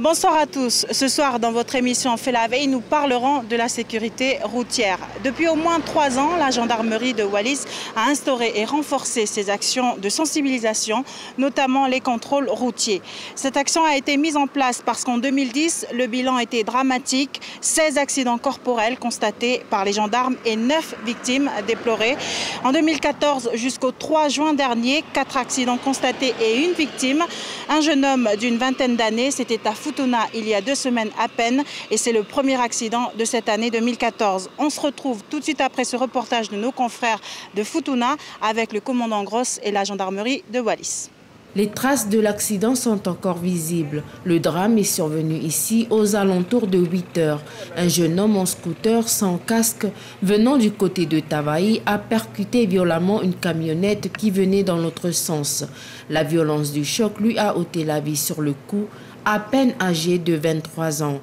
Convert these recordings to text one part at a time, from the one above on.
Bonsoir à tous. Ce soir, dans votre émission Fait la veille, nous parlerons de la sécurité routière. Depuis au moins 3 ans, la gendarmerie de Wallis a instauré et renforcé ses actions de sensibilisation, notamment les contrôles routiers. Cette action a été mise en place parce qu'en 2010, le bilan était dramatique. 16 accidents corporels constatés par les gendarmes et 9 victimes déplorées. En 2014 jusqu'au 3 juin dernier, 4 accidents constatés et 1 victime. Un jeune homme d'une vingtaine d'années, c'était à Futuna il y a 2 semaines à peine et c'est le premier accident de cette année 2014. On se retrouve tout de suite après ce reportage de nos confrères de Futuna avec le commandant Gross et la gendarmerie de Wallis. Les traces de l'accident sont encore visibles. Le drame est survenu ici aux alentours de 8 heures. Un jeune homme en scooter sans casque venant du côté de Tavaï a percuté violemment une camionnette qui venait dans l'autre sens. La violence du choc lui a ôté la vie sur le coup, à peine âgé de 23 ans.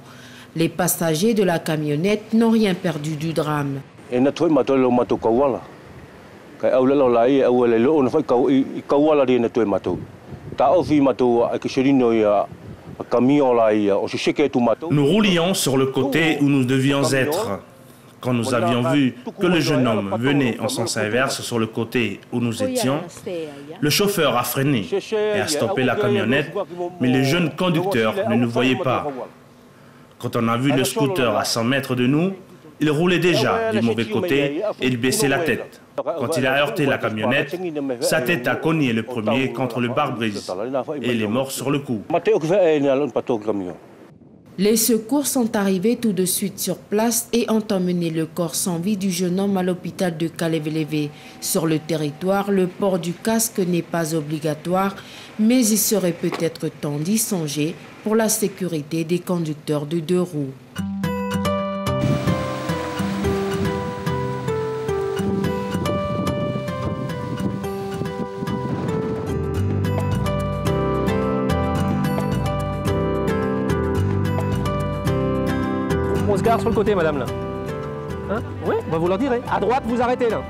Les passagers de la camionnette n'ont rien perdu du drame. Nous roulions sur le côté où nous devions être. Quand nous avions vu que le jeune homme venait en sens inverse sur le côté où nous étions, le chauffeur a freiné et a stoppé la camionnette, mais le jeune conducteur ne nous voyait pas. Quand on a vu le scooter à 100 mètres de nous, il roulait déjà du mauvais côté et il baissait la tête. Quand il a heurté la camionnette, sa tête a cogné le premier contre le pare-brise et il est mort sur le coup. Les secours sont arrivés tout de suite sur place et ont emmené le corps sans vie du jeune homme à l'hôpital de Kaleveleve. Sur le territoire, le port du casque n'est pas obligatoire, mais il serait peut-être temps d'y songer pour la sécurité des conducteurs de 2 roues. On se gare sur le côté, madame, là. Hein? Oui, bah vous leur direz. À droite, vous arrêtez, là.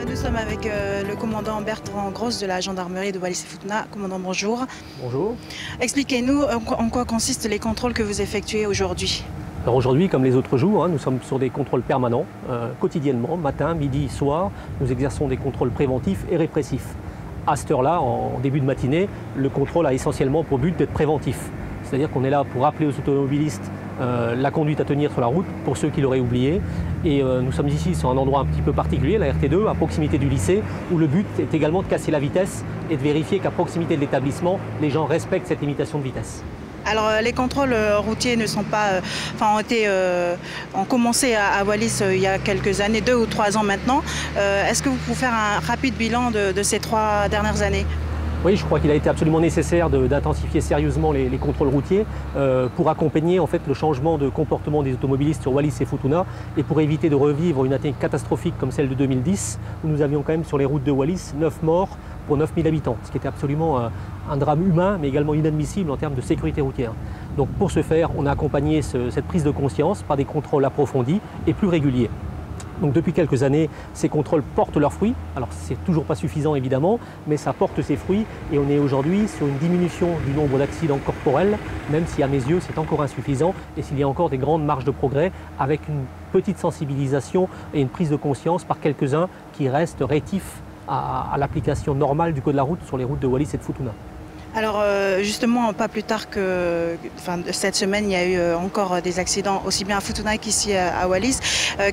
Nous sommes avec le commandant Bertrand Gross de la gendarmerie de Wallis et Futuna. Commandant, bonjour. Bonjour. Expliquez-nous en quoi consistent les contrôles que vous effectuez aujourd'hui. Alors aujourd'hui, comme les autres jours, nous sommes sur des contrôles permanents, quotidiennement, matin, midi, soir. Nous exerçons des contrôles préventifs et répressifs. À cette heure-là, en début de matinée, le contrôle a essentiellement pour but d'être préventif. C'est-à-dire qu'on est là pour rappeler aux automobilistes la conduite à tenir sur la route, pour ceux qui l'auraient oublié. Et nous sommes ici sur un endroit un petit peu particulier, la RT2, à proximité du lycée, où le but est également de casser la vitesse et de vérifier qu'à proximité de l'établissement, les gens respectent cette limitation de vitesse. Alors les contrôles routiers ne sont pas, ont commencé à Wallis il y a quelques années, 2 ou 3 ans maintenant. Est-ce que vous pouvez faire un rapide bilan de ces 3 dernières années? Oui, je crois qu'il a été absolument nécessaire d'intensifier sérieusement les contrôles routiers pour accompagner en fait le changement de comportement des automobilistes sur Wallis et Futuna et pour éviter de revivre une année catastrophique comme celle de 2010 où nous avions quand même sur les routes de Wallis 9 morts pour 9000 habitants, ce qui était absolument un drame humain mais également inadmissible en termes de sécurité routière. Donc pour ce faire, on a accompagné cette prise de conscience par des contrôles approfondis et plus réguliers. Donc depuis quelques années, ces contrôles portent leurs fruits. Alors c'est toujours pas suffisant évidemment, mais ça porte ses fruits et on est aujourd'hui sur une diminution du nombre d'accidents corporels, même si à mes yeux c'est encore insuffisant et s'il y a encore des grandes marges de progrès avec une petite sensibilisation et une prise de conscience par quelques-uns qui restent rétifs à l'application normale du code de la route sur les routes de Wallis et de Futuna. Alors justement, pas plus tard que cette semaine, il y a eu encore des accidents aussi bien à Futuna qu'ici à Wallis.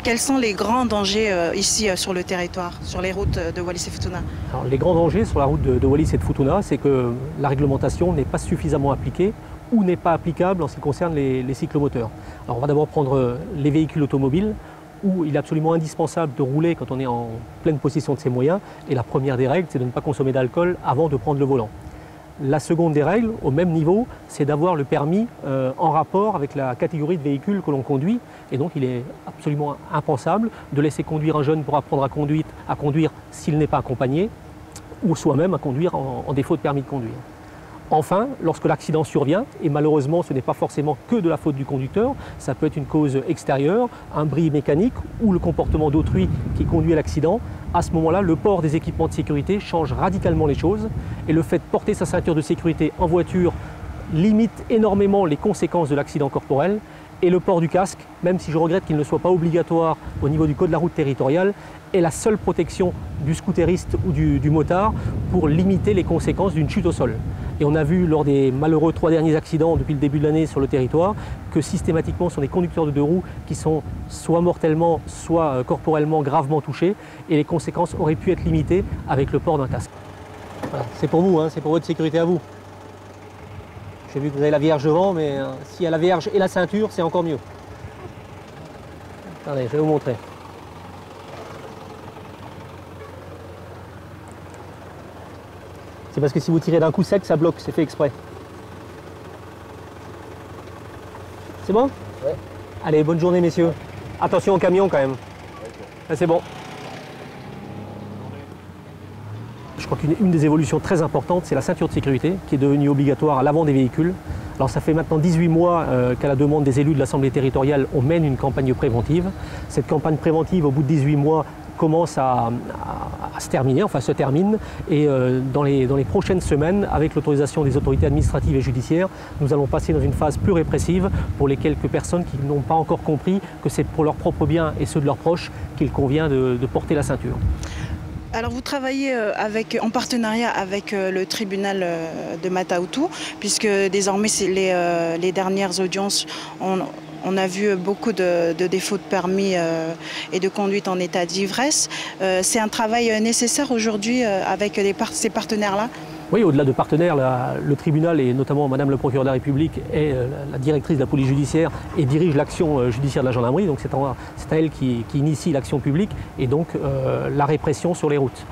Quels sont les grands dangers ici sur le territoire, sur les routes de Wallis et Futuna? Alors, les grands dangers sur la route de Wallis et de Futuna, c'est que la réglementation n'est pas suffisamment appliquée ou n'est pas applicable en ce qui concerne les cyclomoteurs. Alors on va d'abord prendre les véhicules automobiles, où il est absolument indispensable de rouler quand on est en pleine possession de ses moyens. Et la première des règles, c'est de ne pas consommer d'alcool avant de prendre le volant. La seconde des règles, au même niveau, c'est d'avoir le permis en rapport avec la catégorie de véhicule que l'on conduit. Et donc il est absolument impensable de laisser conduire un jeune pour apprendre à conduire s'il n'est pas accompagné, ou soi-même à conduire en défaut de permis de conduire. Enfin, lorsque l'accident survient, et malheureusement ce n'est pas forcément que de la faute du conducteur, ça peut être une cause extérieure, un bris mécanique ou le comportement d'autrui qui conduit à l'accident, à ce moment-là, le port des équipements de sécurité change radicalement les choses et le fait de porter sa ceinture de sécurité en voiture limite énormément les conséquences de l'accident corporel. Et le port du casque, même si je regrette qu'il ne soit pas obligatoire au niveau du code de la route territorial, est la seule protection du scooteriste ou du motard pour limiter les conséquences d'une chute au sol. Et on a vu lors des malheureux 3 derniers accidents depuis le début de l'année sur le territoire que systématiquement ce sont des conducteurs de 2 roues qui sont soit mortellement, soit corporellement gravement touchés et les conséquences auraient pu être limitées avec le port d'un casque. Voilà. C'est pour vous, hein, c'est pour votre sécurité à vous. J'ai vu que vous avez la Vierge devant, mais s'il y a la Vierge et la ceinture, c'est encore mieux. Attendez, je vais vous montrer. C'est parce que si vous tirez d'un coup sec, ça bloque, c'est fait exprès. C'est bon? Ouais. Allez, bonne journée, messieurs. Attention au camion quand même. Là, c'est bon. Je crois qu'une des évolutions très importantes, c'est la ceinture de sécurité qui est devenue obligatoire à l'avant des véhicules. Alors ça fait maintenant 18 mois qu'à la demande des élus de l'Assemblée territoriale, on mène une campagne préventive. Cette campagne préventive, au bout de 18 mois, commence à se terminer, enfin se termine. Et dans les prochaines semaines, avec l'autorisation des autorités administratives et judiciaires, nous allons passer dans une phase plus répressive pour les quelques personnes qui n'ont pas encore compris que c'est pour leur propre bien et ceux de leurs proches qu'il convient de porter la ceinture. Alors vous travaillez en partenariat avec le tribunal de Mata-Utu, puisque désormais les dernières audiences, on a vu beaucoup de défauts de permis et de conduite en état d'ivresse. C'est un travail nécessaire aujourd'hui avec ces partenaires-là? Oui, au-delà de partenaires, le tribunal et notamment Madame le procureur de la République est la directrice de la police judiciaire et dirige l'action judiciaire de la gendarmerie. Donc c'est à elle qui initie l'action publique et donc la répression sur les routes,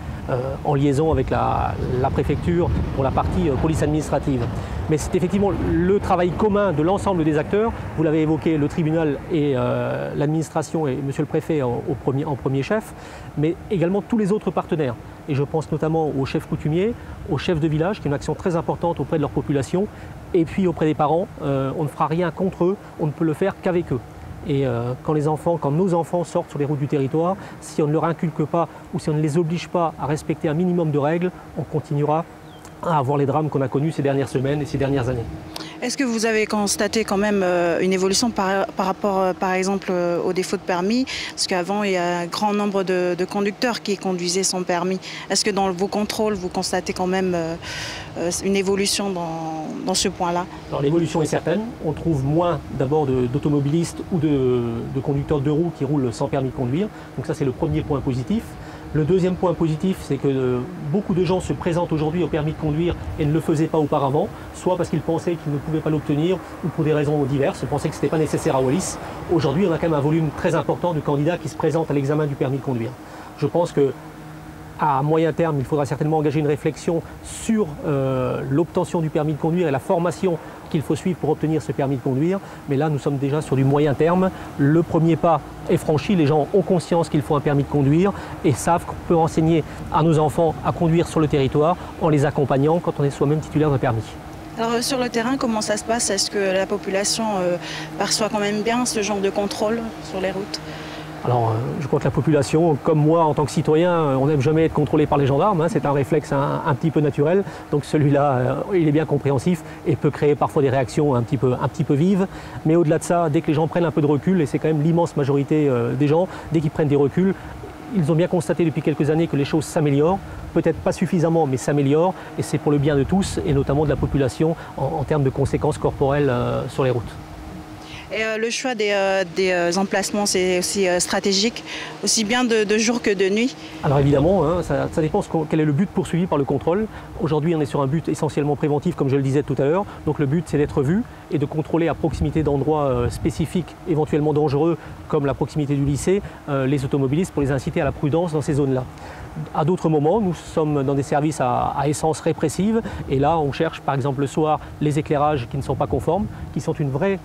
en liaison avec la préfecture pour la partie police administrative. Mais c'est effectivement le travail commun de l'ensemble des acteurs. Vous l'avez évoqué, le tribunal et l'administration et monsieur le préfet en premier chef, mais également tous les autres partenaires. Et je pense notamment aux chefs coutumiers, aux chefs de village, qui ont une action très importante auprès de leur population, et puis auprès des parents. On ne fera rien contre eux, on ne peut le faire qu'avec eux. Et quand nos enfants sortent sur les routes du territoire, si on ne leur inculque pas ou si on ne les oblige pas à respecter un minimum de règles, on continuera à avoir les drames qu'on a connus ces dernières semaines et ces dernières années. Est-ce que vous avez constaté quand même une évolution par rapport, par exemple, au défaut de permis? Parce qu'avant, il y a un grand nombre de conducteurs qui conduisaient sans permis. Est-ce que dans vos contrôles, vous constatez quand même une évolution dans ce point-là? Alors l'évolution est certaine. On trouve moins d'abord d'automobilistes ou de conducteurs de 2 roues qui roulent sans permis de conduire. Donc ça, c'est le premier point positif. Le deuxième point positif, c'est que beaucoup de gens se présentent aujourd'hui au permis de conduire et ne le faisaient pas auparavant, soit parce qu'ils pensaient qu'ils ne pouvaient pas l'obtenir ou pour des raisons diverses, ils pensaient que ce n'était pas nécessaire à Wallis. Aujourd'hui, on a quand même un volume très important de candidats qui se présentent à l'examen du permis de conduire. Je pense qu'à moyen terme, il faudra certainement engager une réflexion sur l'obtention du permis de conduire et la formation qu'il faut suivre pour obtenir ce permis de conduire. Mais là, nous sommes déjà sur du moyen terme. Le premier pas est franchi. Les gens ont conscience qu'il faut un permis de conduire et savent qu'on peut enseigner à nos enfants à conduire sur le territoire en les accompagnant quand on est soi-même titulaire d'un permis. Alors sur le terrain, comment ça se passe? Est-ce que la population perçoit quand même bien ce genre de contrôle sur les routes? Alors, je crois que la population, comme moi en tant que citoyen, on n'aime jamais être contrôlé par les gendarmes, hein, c'est un réflexe un petit peu naturel, donc celui-là, il est bien compréhensif et peut créer parfois des réactions un petit peu vives. Mais au-delà de ça, dès que les gens prennent un peu de recul, et c'est quand même l'immense majorité des gens, dès qu'ils prennent des reculs, ils ont bien constaté depuis quelques années que les choses s'améliorent, peut-être pas suffisamment, mais s'améliorent, et c'est pour le bien de tous, et notamment de la population, en termes de conséquences corporelles sur les routes. Et le choix des emplacements, c'est aussi stratégique, aussi bien de jour que de nuit? Alors évidemment, hein, ça dépend quel est le but poursuivi par le contrôle. Aujourd'hui, on est sur un but essentiellement préventif, comme je le disais tout à l'heure. Donc le but, c'est d'être vu et de contrôler à proximité d'endroits spécifiques, éventuellement dangereux, comme la proximité du lycée, les automobilistes pour les inciter à la prudence dans ces zones-là. À d'autres moments, nous sommes dans des services à essence répressive et là, on cherche par exemple le soir les éclairages qui ne sont pas conformes, qui sont une vraie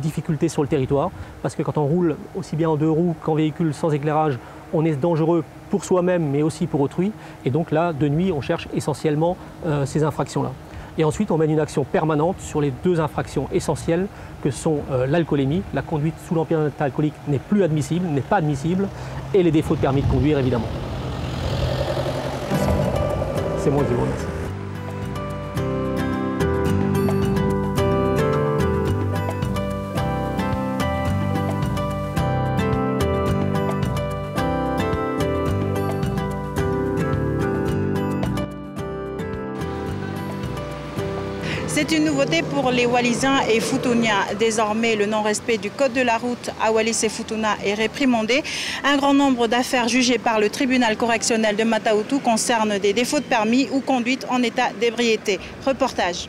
difficulté sur le territoire parce que quand on roule aussi bien en 2 roues qu'en véhicule sans éclairage, on est dangereux pour soi-même mais aussi pour autrui et donc là, de nuit, on cherche essentiellement ces infractions-là. Et ensuite, on mène une action permanente sur les deux infractions essentielles que sont l'alcoolémie, la conduite sous l'empire d'un état alcoolique n'est plus admissible, n'est pas admissible, et les défauts de permis de conduire, évidemment. C'est moi qui vous remercie. C'est une nouveauté pour les Wallisiens et Futuniens. Désormais, le non-respect du code de la route à Wallis et Futuna est réprimandé. Un grand nombre d'affaires jugées par le tribunal correctionnel de Mata Utu concernent des défauts de permis ou conduite en état d'ébriété. Reportage.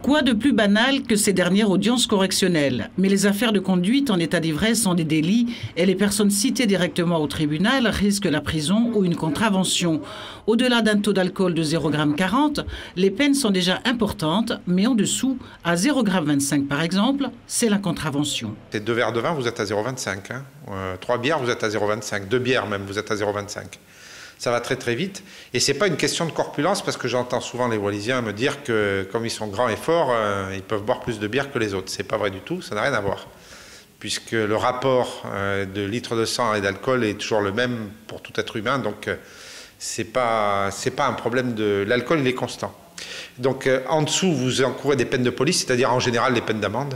Quoi de plus banal que ces dernières audiences correctionnelles? Mais les affaires de conduite en état d'ivresse sont des délits et les personnes citées directement au tribunal risquent la prison ou une contravention. Au-delà d'un taux d'alcool de 0,40 g, les peines sont déjà importantes, mais en dessous, à 0,25 g par exemple, c'est la contravention. C'est 2 verres de vin, vous êtes à 0,25 g. 3 bières, vous êtes à 0,25 g. 2 bières même, vous êtes à 0,25 g. Ça va très très vite. Et ce n'est pas une question de corpulence, parce que j'entends souvent les Wallisiens me dire que comme ils sont grands et forts, ils peuvent boire plus de bière que les autres. Ce n'est pas vrai du tout, ça n'a rien à voir. Puisque le rapport de litres de sang et d'alcool est toujours le même pour tout être humain, donc ce n'est pas un problème de... L'alcool, il est constant. Donc en dessous, vous encourez des peines de police, c'est-à-dire en général des peines d'amende.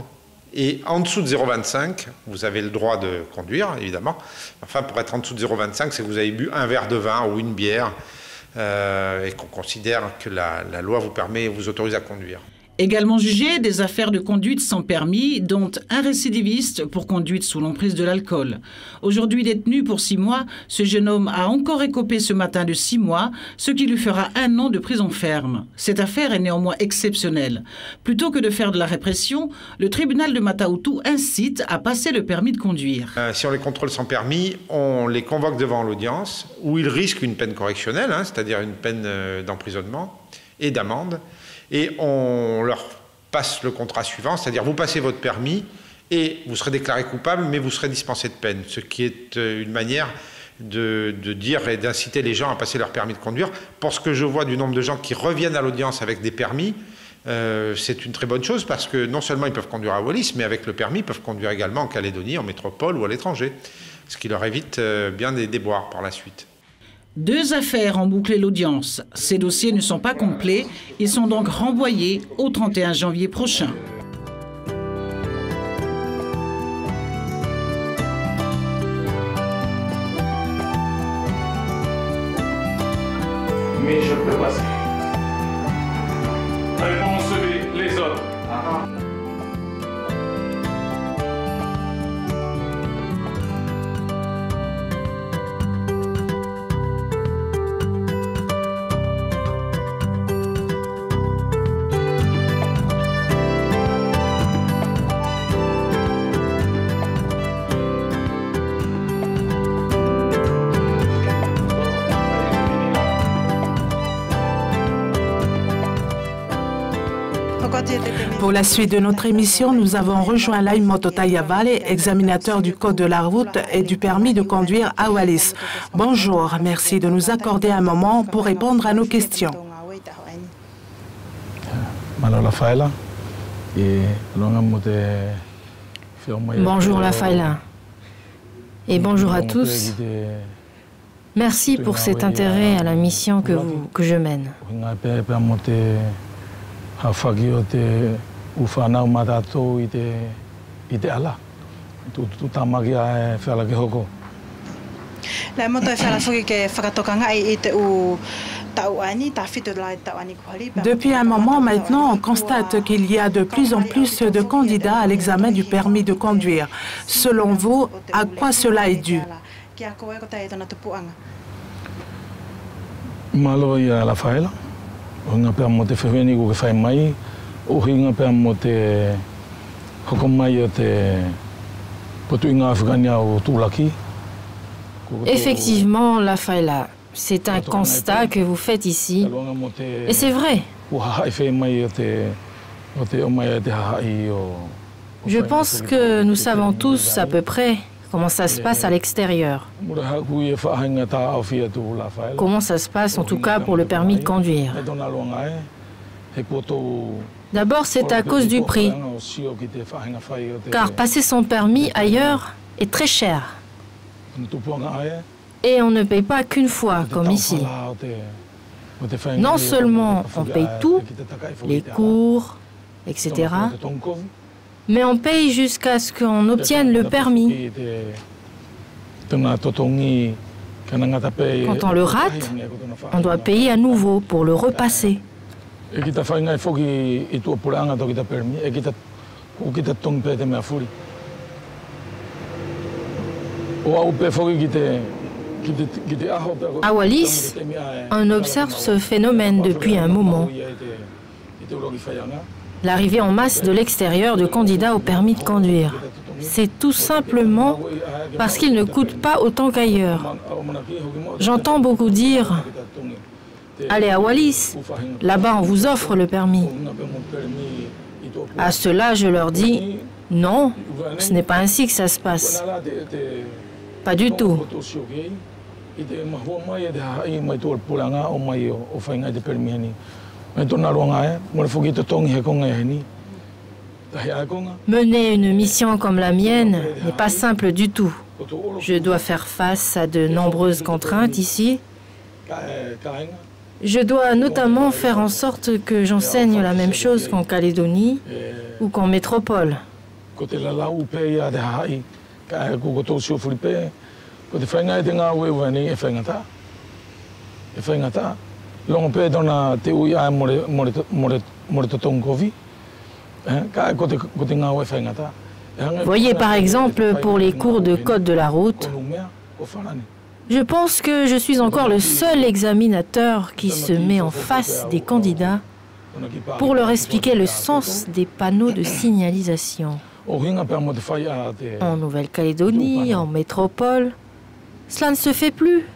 Et en dessous de 0,25, vous avez le droit de conduire, évidemment. Enfin, pour être en dessous de 0,25, c'est que vous avez bu un verre de vin ou une bière et qu'on considère que la loi vous permet, vous autorise à conduire. Également jugées des affaires de conduite sans permis, dont un récidiviste pour conduite sous l'emprise de l'alcool. Aujourd'hui détenu pour 6 mois, ce jeune homme a encore écopé ce matin de 6 mois, ce qui lui fera 1 an de prison ferme. Cette affaire est néanmoins exceptionnelle. Plutôt que de faire de la répression, le tribunal de Mata Utu incite à passer le permis de conduire. Si on les contrôle sans permis, on les convoque devant l'audience, où ils risquent une peine correctionnelle, c'est-à-dire une peine d'emprisonnement et d'amende. Et on leur passe le contrat suivant, c'est-à-dire vous passez votre permis et vous serez déclaré coupable, mais vous serez dispensé de peine, ce qui est une manière de dire et d'inciter les gens à passer leur permis de conduire. Pour ce que je vois du nombre de gens qui reviennent à l'audience avec des permis, c'est une très bonne chose parce que non seulement ils peuvent conduire à Wallis, mais avec le permis, ils peuvent conduire également en Calédonie, en métropole ou à l'étranger, ce qui leur évite bien des déboires par la suite. 2 affaires ont bouclé l'audience. Ces dossiers ne sont pas complets. Ils sont donc renvoyés au 31 janvier prochain. Mais je peux passer. Réponse B, les autres. Pour la suite de notre émission, nous avons rejoint Laimoto Tayavale, examinateur du Code de la route et du permis de conduire à Wallis. Bonjour, merci de nous accorder un moment pour répondre à nos questions. Bonjour Lafaila et bonjour à tous. Merci pour cet intérêt à la mission que je mène. Depuis un moment maintenant, on constate qu'il y a de plus en plus de candidats à l'examen du permis de conduire. Selon vous, à quoi cela est dû? Effectivement, Lafaila, c'est un constat que vous faites ici. Et c'est vrai. Je pense que nous savons tous à peu près comment ça se passe à l'extérieur. Comment ça se passe en tout cas pour le permis de conduire. D'abord, c'est à cause du prix, car passer son permis ailleurs est très cher. Et on ne paye pas qu'une fois, comme ici. Non seulement on paye tout, les cours, etc., mais on paye jusqu'à ce qu'on obtienne le permis. Quand on le rate, on doit payer à nouveau pour le repasser. À Wallis, on observe ce phénomène depuis un moment. L'arrivée en masse de l'extérieur de candidats au permis de conduire. C'est tout simplement parce qu'ils ne coûtent pas autant qu'ailleurs. J'entends beaucoup dire « Allez à Wallis, là-bas on vous offre le permis ». À cela, je leur dis « Non, ce n'est pas ainsi que ça se passe. Pas du tout. » Mener une mission comme la mienne n'est pas simple du tout. Je dois faire face à de nombreuses contraintes ici. Je dois notamment faire en sorte que j'enseigne la même chose qu'en Calédonie ou qu'en métropole. Voyez par exemple pour les cours de code de la route, je pense que je suis encore le seul examinateur qui se met en face des candidats pour leur expliquer le sens des panneaux de signalisation. En Nouvelle-Calédonie, en métropole, cela ne se fait plus.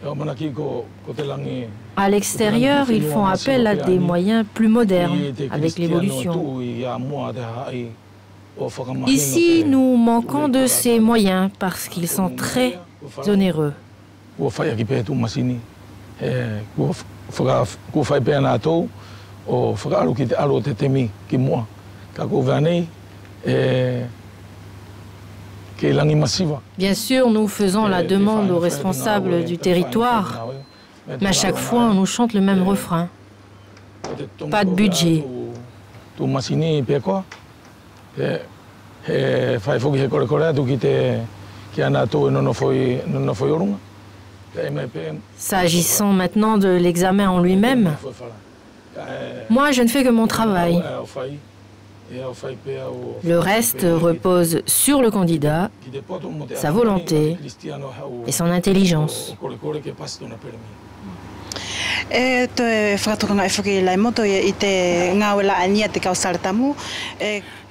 À l'extérieur, ils font appel à des moyens plus modernes avec l'évolution. Ici, nous manquons de ces moyens parce qu'ils sont très onéreux. Bien sûr, nous faisons la demande aux responsables du territoire, mais à chaque fois, on nous chante le même refrain. Pas de budget. S'agissant maintenant de l'examen en lui-même, moi, je ne fais que mon travail. Le reste repose sur le candidat, sa volonté et son intelligence.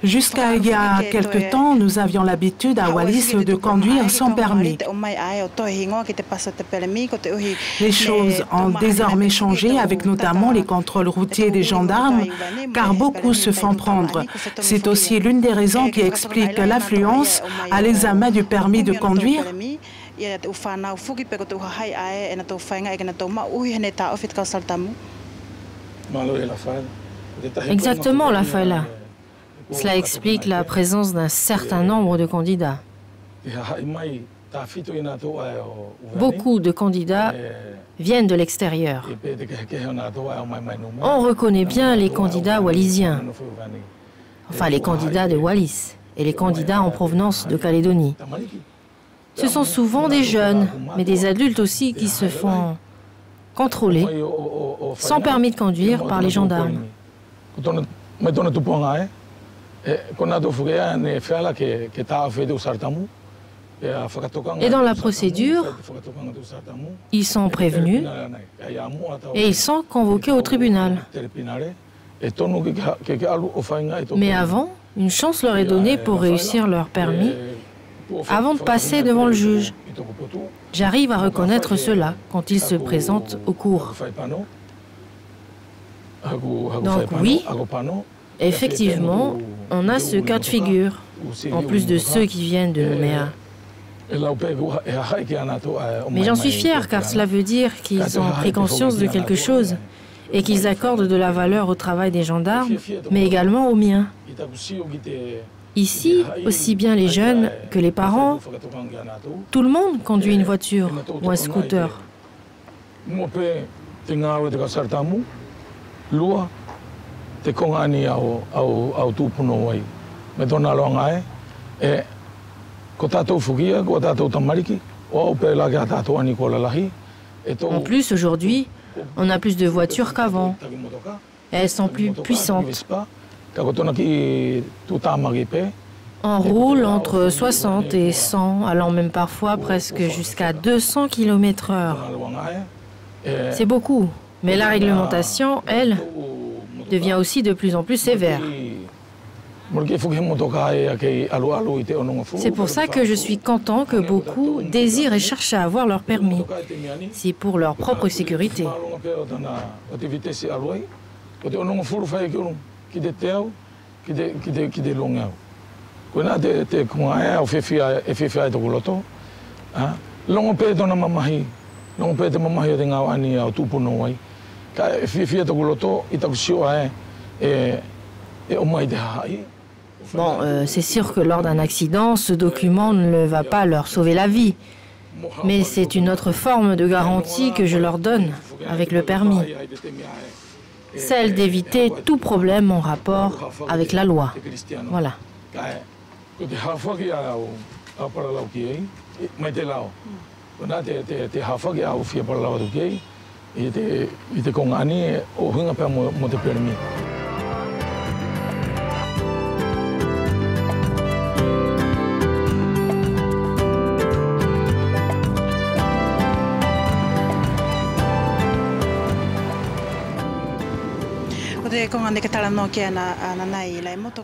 Jusqu'à il y a quelque temps, nous avions l'habitude à Wallis de conduire sans permis. Les choses ont désormais changé avec notamment les contrôles routiers des gendarmes, car beaucoup se font prendre. C'est aussi l'une des raisons qui explique l'affluence à l'examen du permis de conduire. Exactement, la Faila. Cela explique la présence d'un certain nombre de candidats. Beaucoup de candidats viennent de l'extérieur. On reconnaît bien les candidats wallisiens, enfin les candidats de Wallis et les candidats en provenance de Calédonie. Ce sont souvent des jeunes, mais des adultes aussi qui se font contrôler sans permis de conduire par les gendarmes. Et dans la procédure, ils sont prévenus et ils sont convoqués au tribunal. Mais avant, une chance leur est donnée pour réussir leur permis avant de passer devant le juge. J'arrive à reconnaître cela quand ils se présentent au cours. Donc oui, effectivement, on a ce cas de figure, en plus de ceux qui viennent de Nouméa. Mais j'en suis fier car cela veut dire qu'ils ont pris conscience de quelque chose et qu'ils accordent de la valeur au travail des gendarmes, mais également au mien. Ici, aussi bien les jeunes que les parents, tout le monde conduit une voiture ou un scooter. En plus, aujourd'hui, on a plus de voitures qu'avant. Elles sont plus puissantes. On roule entre 60 et 100, allant même parfois presque jusqu'à 200 km/h. C'est beaucoup, mais la réglementation, elle, devient aussi de plus en plus sévère. C'est pour ça que je suis content que beaucoup désirent et cherchent à avoir leur permis. C'est pour leur propre sécurité. Bon, c'est sûr que lors d'un accident, ce document ne va pas leur sauver la vie. Mais c'est une autre forme de garantie que je leur donne avec le permis. Celle d'éviter tout problème en rapport avec la loi. Voilà.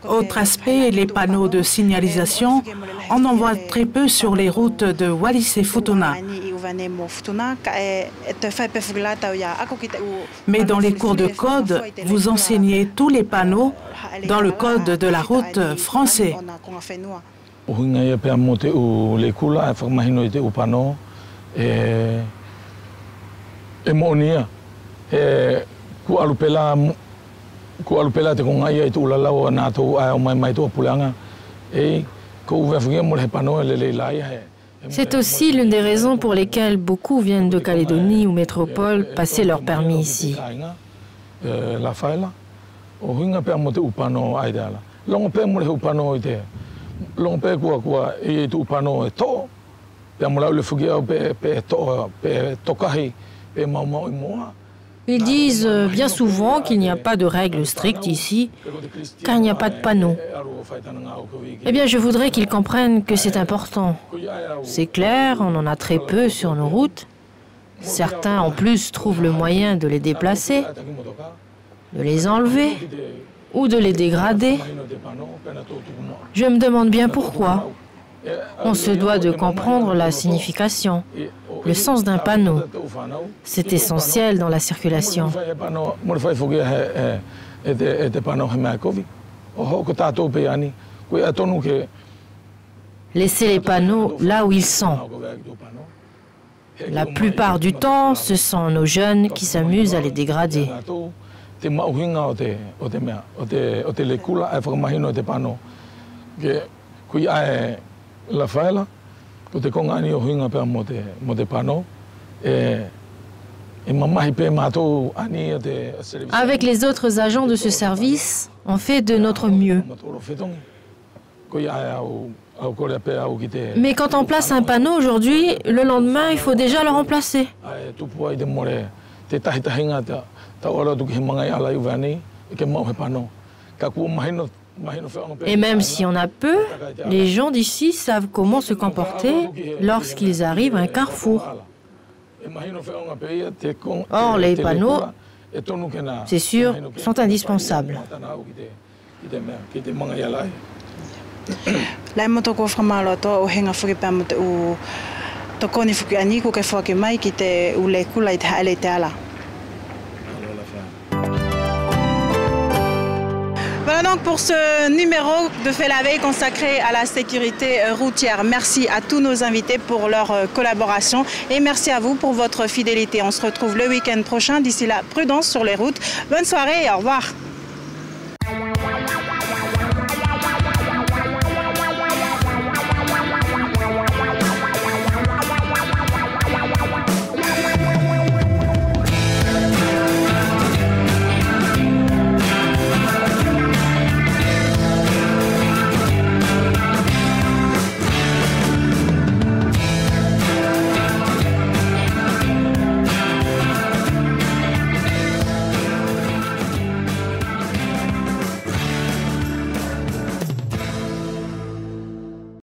Autre aspect, les panneaux de signalisation. On en voit très peu sur les routes de Wallis et Futuna. Mais dans les cours de code, vous enseignez tous les panneaux dans le code de la route français. C'est aussi l'une des raisons pour lesquelles beaucoup viennent de Calédonie ou métropole passer leur permis ici. Ils disent bien souvent qu'il n'y a pas de règles strictes ici, car il n'y a pas de panneaux. Eh bien, je voudrais qu'ils comprennent que c'est important. C'est clair, on en a très peu sur nos routes. Certains, en plus, trouvent le moyen de les déplacer, de les enlever ou de les dégrader. Je me demande bien pourquoi. On se doit de comprendre la signification, le sens d'un panneau. C'est essentiel dans la circulation. Laissez les panneaux là où ils sont. La plupart du temps, ce sont nos jeunes qui s'amusent à les dégrader. Avec les autres agents de ce service, on fait de notre mieux. Mais quand on place un panneau aujourd'hui, le lendemain, il faut déjà le remplacer. Et même si on a peu, les gens d'ici savent comment se comporter lorsqu'ils arrivent à un carrefour. Or, les panneaux, c'est sûr, sont indispensables. Voilà donc pour ce numéro de Fait la Veille consacré à la sécurité routière. Merci à tous nos invités pour leur collaboration et merci à vous pour votre fidélité. On se retrouve le week-end prochain. D'ici là, prudence sur les routes. Bonne soirée et au revoir.